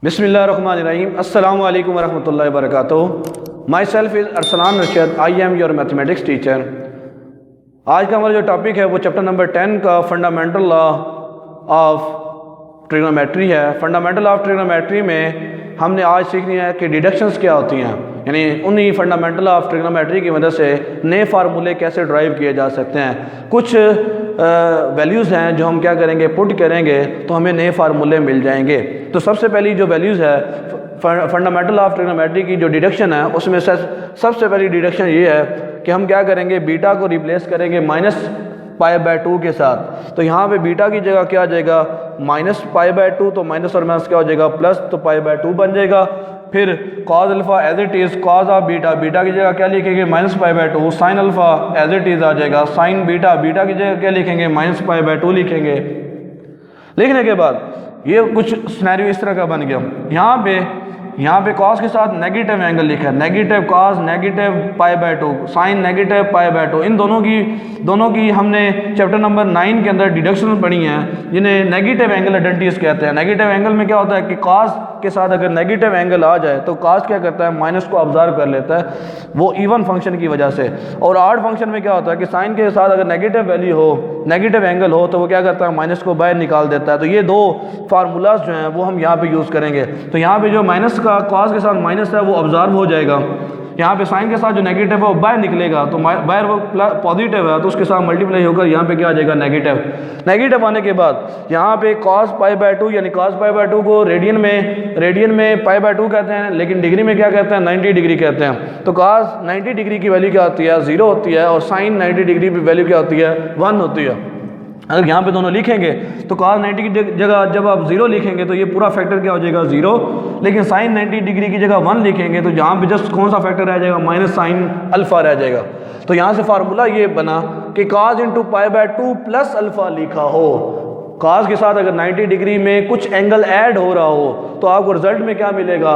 बिस्मिल्लाहिर्रहमानिर्रहीम। अस्सलामु अलैकुम वरहमतुल्लाहि वबरकातुहू। Myself is Arsalan Rashid. I am your mathematics teacher. आज का हमारा जो टॉपिक है वो चैप्टर नंबर 10 का फंडामेंटल लॉ ऑफ ट्रिग्नोमेट्री है। फंडामेंटल ऑफ ट्रिग्नोमेट्री में हमने आज सीखनी है कि डिडक्शंस क्या होती हैं, यानी उन्हीं फंडामेंटल ऑफ ट्रिग्नोमेट्री की मदद से नए फार्मूले कैसे ड्राइव किए जा सकते हैं। कुछ वैल्यूज़ हैं जो हम क्या करेंगे, पुट करेंगे तो हमें नए फार्मूले मिल जाएंगे। तो सबसे पहली जो वैल्यूज़ है फंडामेंटल ऑफ ट्रिग्नोमेट्री की जो डिडक्शन है उसमें से सबसे पहली डिडक्शन ये है कि हम क्या करेंगे, बीटा को रिप्लेस करेंगे -π/2 के साथ। तो यहाँ पे बीटा की जगह क्या आ जाएगा, -π/2, तो माइनस और माइनस क्या हो जाएगा, प्लस, तो π/2 बन जाएगा। फिर cos alpha as it is cos of beta, beta की जगह क्या लिखेंगे, -π/2। Sine alpha as it is आ जाएगा साइन बीटा, बीटा की जगह क्या लिखेंगे, -π/2 लिखेंगे। लिखने के बाद ये कुछ सिनेरियो इस तरह का बन गया। यहाँ पे cos के साथ नेगेटिव एंगल लिखा है, negative cos negative π/2, sine negative π/2। इन दोनों की हमने चैप्टर नंबर 9 के अंदर डिडक्शन पढ़ी हैं, जिन्हें नेगेटिव एंगल आइडेंटिटीज कहते हैं। नेगेटिव एंगल में क्या होता है कि cos के साथ अगर नेगेटिव एंगल आ जाए तो cos क्या करता है, माइनस को ऑब्जर्व कर लेता है वो इवन फंक्शन की वजह से। और ऑड फंक्शन में क्या होता है कि साइन के साथ अगर नेगेटिव वैल्यू हो, नेगेटिव एंगल हो, तो वो क्या करता है, माइनस को बाहर निकाल देता है। तो ये दो फार्मूलाज जो हैं वो हम यहाँ पे यूज़ करेंगे। तो यहाँ पे जो माइनस का cos के साथ माइनस है वो ऑब्जर्व हो जाएगा, यहाँ पे साइन के साथ जो नेगेटिव है वो बाहर निकलेगा, तो बाहर वो पॉजिटिव है तो उसके साथ मल्टीप्लाई होकर यहाँ पे क्या आ जाएगा, नेगेटिव। नेगेटिव आने के बाद यहाँ पे cos π/2 यानी cos π/2 को रेडियन में π/2 कहते हैं, लेकिन डिग्री में क्या कहते हैं, 90 डिग्री कहते हैं। तो cos 90 डिग्री की वैल्यू क्या होती है, 0 होती है, और साइन 90 डिग्री की वैल्यू क्या होती है, 1 होती है। अगर यहाँ पे दोनों लिखेंगे तो cos 90 की जगह जब आप 0 लिखेंगे तो ये पूरा फैक्टर क्या हो जाएगा, 0। लेकिन साइन 90 डिग्री की जगह 1 लिखेंगे तो यहाँ पे जस्ट कौन सा फैक्टर रह जाएगा, माइनस साइन अल्फ़ा रह जाएगा। तो यहाँ से फार्मूला ये बना कि cos × π/2 प्लस अल्फ़ा लिखा हो। cos के साथ अगर 90 डिग्री में कुछ एंगल ऐड हो रहा हो तो आपको रिजल्ट में क्या मिलेगा,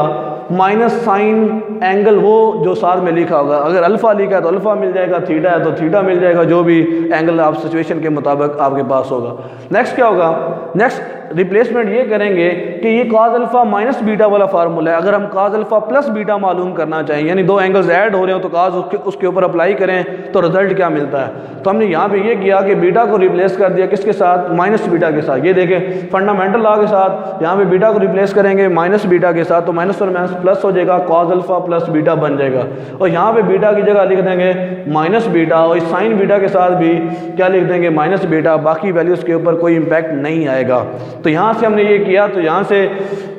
माइनस साइन एंगल वो जो साथ में लिखा होगा। अगर अल्फ़ा लिखा है तो अल्फ़ा मिल जाएगा, थीटा है तो थीटा मिल जाएगा, जो भी एंगल आप सिचुएशन के मुताबिक आपके पास होगा। नेक्स्ट क्या होगा, नेक्स्ट रिप्लेसमेंट ये करेंगे कि ये cos अल्फ़ा माइनस बीटा वाला फार्मूला है। अगर हम cos अल्फ़ा प्लस बीटा मालूम करना चाहें, यानी दो एंगल्स ऐड हो रहे हो तो cos उसके ऊपर अप्लाई करें तो रिजल्ट क्या मिलता है। तो हमने यहाँ पे ये किया कि बीटा को रिप्लेस कर दिया किसके साथ, माइनस बीटा के साथ। ये देखें फंडामेंटल लॉ के साथ यहाँ पे बीटा को रिप्लेस करेंगे माइनस बीटा के साथ, तो माइनस और माइनस प्लस हो जाएगा, cos अल्फ़ा प्लस बीटा बन जाएगा। और यहाँ पे बीटा की जगह लिख देंगे माइनस बीटा, और साइन बीटा के साथ भी क्या लिख देंगे, माइनस बीटा। बाकी वैल्यूज़ के ऊपर कोई इम्पैक्ट नहीं आएगा। तो यहाँ से हमने ये किया, तो यहाँ से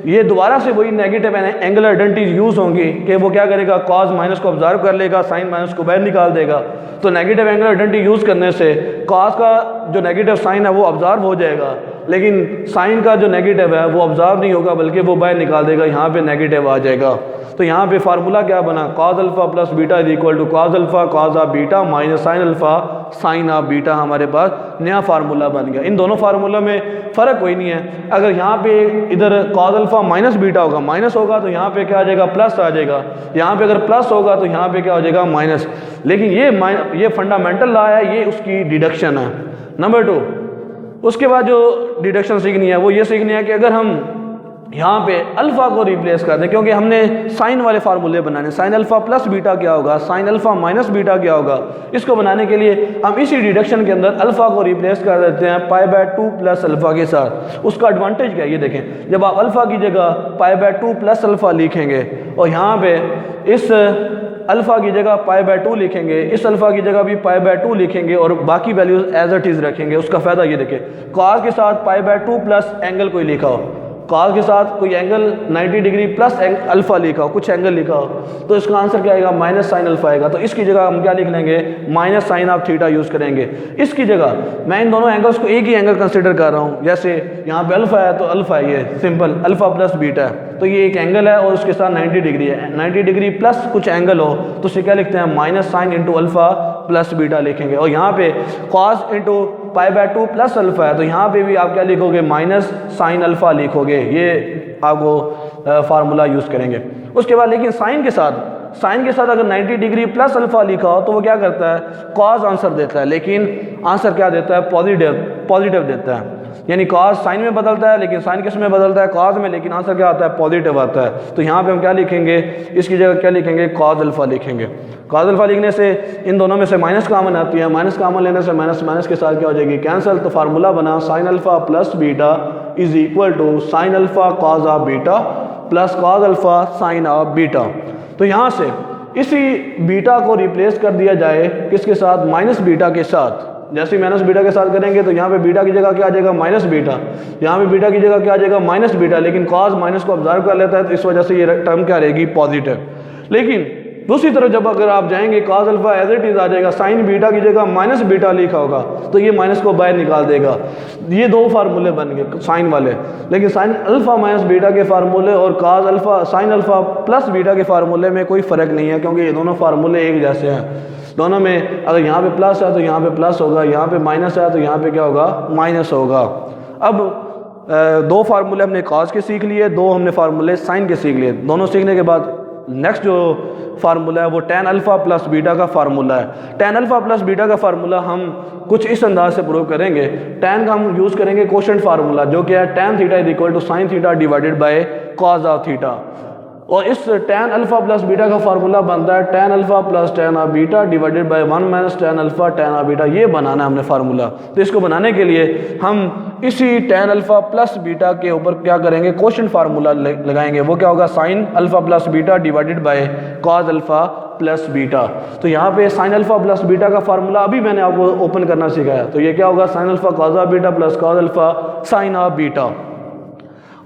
ये दोबारा से वही नेगेटिव एंगल आइडेंटिटीज यूज़ होंगी कि वो क्या करेगा, cos माइनस को ऑब्जर्व कर लेगा, साइन माइनस को बाहर निकाल देगा। तो नेगेटिव एंगल आइडेंटिटी यूज़ करने से cos का जो नेगेटिव साइन है वो ऑब्जर्व हो जाएगा, लेकिन साइन का जो नेगेटिव है वो ऑब्जर्व नहीं होगा बल्कि वो बाहर निकाल देगा, यहाँ पे नेगेटिव आ जाएगा। तो यहाँ पे फार्मूला क्या बना, cos alpha plus beta is equal to cos alpha cos of beta minus sine alpha sine of beta. हमारे पास नया फार्मूला बन गया। इन दोनों फार्मूला में फ़र्क कोई नहीं है। अगर यहाँ पे इधर cos अल्फ़ा माइनस बीटा होगा, माइनस होगा तो यहाँ पे क्या आ जाएगा, प्लस आ जाएगा। यहाँ पे अगर प्लस होगा तो यहाँ पे क्या हो जाएगा, माइनस। लेकिन ये फंडामेंटल लॉ है, ये उसकी डिडक्शन है। नंबर 2, उसके बाद जो डिडक्शन सीखनी है वो ये सीखनी है कि अगर हम यहाँ पे अल्फ़ा को रिप्लेस कर दें, क्योंकि हमने साइन वाले फार्मूले बनाने, साइन अल्फ़ा प्लस बीटा क्या होगा, साइन अल्फ़ा माइनस बीटा क्या होगा। इसको बनाने के लिए हम इसी डिडक्शन के अंदर अल्फ़ा को रिप्लेस कर देते हैं π/2 प्लस अल्फ़ा के साथ। उसका एडवांटेज क्या है, ये देखें, जब आप अल्फ़ा की जगह π/2 प्लस अल्फ़ा लिखेंगे और यहाँ पे इस अल्फ़ा की जगह π/2 लिखेंगे, इस अल्फ़ा की जगह भी π/2 लिखेंगे और बाकी वैल्यूज एज इट इज़ रखेंगे। उसका फ़ायदा ये देखें, cos के साथ π/2 प्लस एंगल कोई लिखा हो, cos के साथ कोई एंगल 90 डिग्री प्लस अल्फ़ा लिखा हो, कुछ एंगल लिखा हो, तो इसका आंसर क्या आएगा, माइनस साइन अल्फ़ा आएगा। तो इसकी जगह हम क्या लिख लेंगे, minus sine of theta use करेंगे। इसकी जगह मैं इन दोनों एंगल्स को एक ही एंगल कंसिडर कर रहा हूँ। जैसे यहाँ पे अल्फ़ा है तो अल्फ़ा है, ये सिंपल अल्फ़ा प्लस बीटा है, तो ये एक एंगल है और उसके साथ 90 डिग्री है। 90 डिग्री प्लस कुछ एंगल हो तो उसे क्या लिखते हैं, minus sine into alpha plus beta लिखेंगे। और यहाँ पे cos इंटू π/2 प्लस अल्फ़ा है तो यहाँ पे भी आप क्या लिखोगे, माइनस साइन अल्फ़ा लिखोगे। ये आपको फार्मूला यूज़ करेंगे। उसके बाद लेकिन साइन के साथ अगर 90 डिग्री प्लस अल्फ़ा लिखा हो तो वो क्या करता है, cos आंसर देता है, लेकिन आंसर क्या देता है, पॉजिटिव देता है। यानी कॉज साइन में बदलता है, लेकिन साइन किस में बदलता है, कॉज में, लेकिन आंसर क्या आता है, पॉजिटिव आता है। तो यहाँ पे हम क्या लिखेंगे, इसकी जगह क्या लिखेंगे, कॉज अल्फा लिखेंगे। कॉज अल्फा लिखने से इन दोनों में से माइनस कॉमन आती है, माइनस कॉमन लेने से माइनस माइनस के साथ क्या हो जाएगी, कैंसिल। तो फार्मूला बना sine alpha plus beta is equal to sine alpha cos of beta plus cos alpha sine of beta. तो यहाँ से इसी बीटा को रिप्लेस कर दिया जाए किसके साथ, माइनस बीटा के साथ। जैसे माइनस बीटा के साथ करेंगे तो यहाँ पे बीटा की जगह क्या आ जाएगा, माइनस बीटा, यहाँ पे बीटा की जगह क्या आ जाएगा, माइनस बीटा, लेकिन कॉज माइनस को ऑब्जर्व कर लेता है तो इस वजह से ये टर्म क्या रहेगी, पॉजिटिव। लेकिन दूसरी तरफ जब अगर आप जाएंगे cos alpha as it is आ जाएगा, साइन बीटा की जगह माइनस बीटा लिखा होगा तो ये माइनस को बाहर निकाल देगा। ये दो फार्मूले बन गए साइन वाले, लेकिन साइन अल्फा माइनस बीटा के फार्मूले और cause alpha sign alpha plus beta के फार्मूले में कोई फ़र्क नहीं है, क्योंकि ये दोनों फार्मूले एक जैसे हैं। दोनों में अगर यहाँ पे प्लस है तो यहाँ पे प्लस होगा, यहाँ पे माइनस है तो यहाँ पे क्या होगा, माइनस होगा। अब दो फार्मूले हमने कॉज के सीख लिए, दो हमने फार्मूले साइन के सीख लिए। दोनों सीखने के बाद नेक्स्ट जो फार्मूला है वो टेन अल्फा प्लस बीटा का फार्मूला है। टेन अल्फा प्लस बीटा का फार्मूला हम कुछ इस अंदाज से प्रूव करेंगे। टेन का हम यूज़ करेंगे कोशेंट फार्मूला, जो कि है tan theta is equal to sine theta divided by cos of theta. और इस टेन अल्फा प्लस बीटा का फार्मूला बनता है tan alpha plus tan of beta divided by 1 minus tan alpha tan of beta. ये बनाना है हमने formula. तो इसको बनाने के लिए हम इसी टेन अल्फा प्लस बीटा के ऊपर क्या करेंगे, कोशेंट फार्मूला लगाएंगे। वो क्या होगा, sign alpha plus beta divided by cause alpha plus beta. तो यहाँ पे साइन अल्फा प्लस बीटा का फार्मूला अभी मैंने आपको ओपन करना सिखाया। तो ये क्या होगा, sign alpha cos of beta plus cos alpha sine of beta.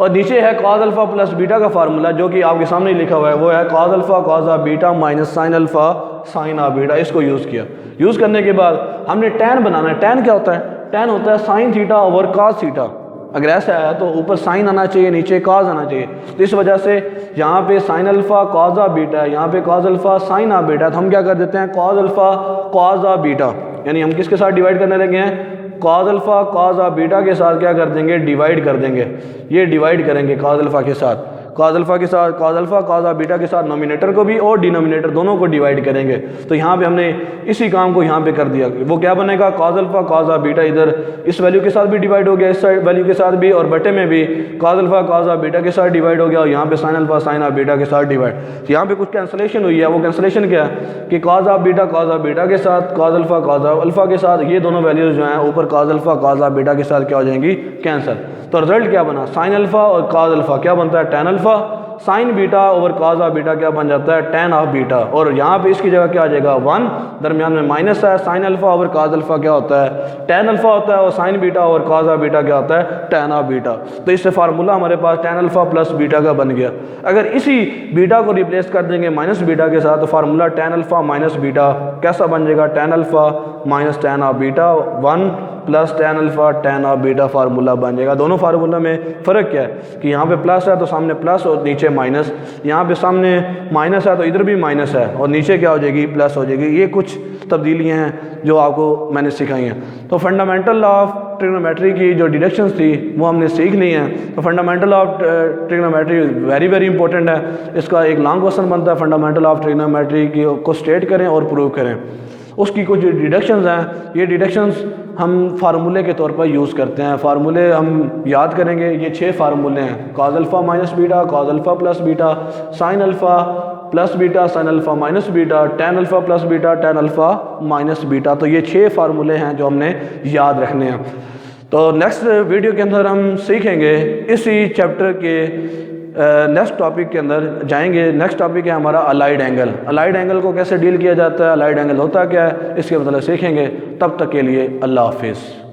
और नीचे है कॉज अल्फा प्लस बीटा का फार्मूला, जो कि आपके सामने लिखा हुआ है। वो है cause alpha cos of beta minus sine alpha sine of beta. इसको यूज़ किया। यूज़ करने के बाद हमने टैन बनाना है। टैन क्या होता है, टैन होता है sine theta over cos theta. अगर ऐसा है तो ऊपर साइन आना चाहिए, नीचे कॉज आना चाहिए। तो इस वजह से यहाँ पे sign alpha cos of beta है, यहाँ पे cause alpha sine of beta. तो हम क्या कर देते हैं, cause alpha cos of beta, यानी हम किसके साथ डिवाइड करने लगे हैं, cause alpha cos of beta के साथ क्या कर देंगे, डिवाइड कर देंगे। ये डिवाइड करेंगे कॉज अल्फा के साथ, कॉज अल्फा के साथ, cause alpha cos of beta के साथ नोमिनेटर को भी और डिनोमिनेटर दोनों को डिवाइड करेंगे। तो यहाँ पे हमने इसी काम को यहाँ पे कर दिया। वो क्या बनेगा, cause alpha cos of beta इधर इस वैल्यू के साथ भी डिवाइड हो गया, इस वैल्यू के साथ भी, और बटे में भी cause alpha cos of beta के साथ डिवाइड हो गया, और यहाँ पे sine alpha sine of beta के साथ डिवाइड। यहाँ पे कुछ कैंसलेशन हुई है। वो कैंसलेशन क्या है कि कॉज ऑफ बीटा के साथ, cause alpha cos of alpha के साथ, ये दोनों वैल्यूज जो हैं ऊपर cause alpha cos of beta के साथ क्या हो जाएंगी, कैंसिल। तो रिजल्ट क्या बना, साइन अल्फा और कॉज अल्फा क्या बनता है, tan alpha, sign beta over cause of beta क्या बन जाता है, टेन ऑफ बीटा। और यहाँ पे इसकी जगह क्या आ जाएगा, 1, दरमियान में माइनस है। Sine alpha over cause alpha क्या होता है, टेन अल्फा होता है, और sign beta over cause of beta क्या होता है, टेन ऑफ बीटा। तो इससे फार्मूला हमारे पास टेन अल्फा प्लस बीटा का बन गया। अगर इसी बीटा को रिप्लेस कर देंगे माइनस बीटा के साथ, तो formula tan alpha minus beta कैसा बन जाएगा, tan alpha minus ten of beta 1 plus ten alpha tan of beta formula बन जाएगा। दोनों फार्मूला में फ़र्क क्या है कि यहाँ पे प्लस है तो सामने प्लस और नीचे माइनस, यहाँ पे सामने माइनस है तो इधर भी माइनस है और नीचे क्या हो जाएगी, प्लस हो जाएगी। ये कुछ तब्दीलियाँ हैं जो आपको मैंने सिखाई हैं। तो फंडामेंटल लॉ ऑफ ट्रिग्नोमेट्री की जो डिडक्शंस थी वो हमने सीख ली हैं। तो fundamental of trigonometry very very important है। इसका एक लॉन्ग क्वेश्चन बनता है, फंडामेंटल ऑफ ट्रिग्नोमेट्री को स्टेट करें और प्रूव करें। उसकी कुछ डिडक्शंस हैं, ये डिडक्शंस हम फार्मूले के तौर पर यूज़ करते हैं। फार्मूले हम याद करेंगे, ये 6 फार्मूले हैं, cause alpha minus beta, cause alpha plus beta, sign alpha plus beta, sine alpha minus beta, ten alpha plus beta, tan alpha minus beta. तो ये 6 फार्मूले हैं जो हमने याद रखने हैं। तो नेक्स्ट वीडियो के अंदर हम सीखेंगे इसी चैप्टर के नेक्स्ट टॉपिक के अंदर जाएंगे। नेक्स्ट टॉपिक है हमारा अलाइड एंगल। अलाइड एंगल को कैसे डील किया जाता है, अलाइड एंगल होता क्या है, इसके मतलब सीखेंगे। तब तक के लिए अल्लाह हाफिज़।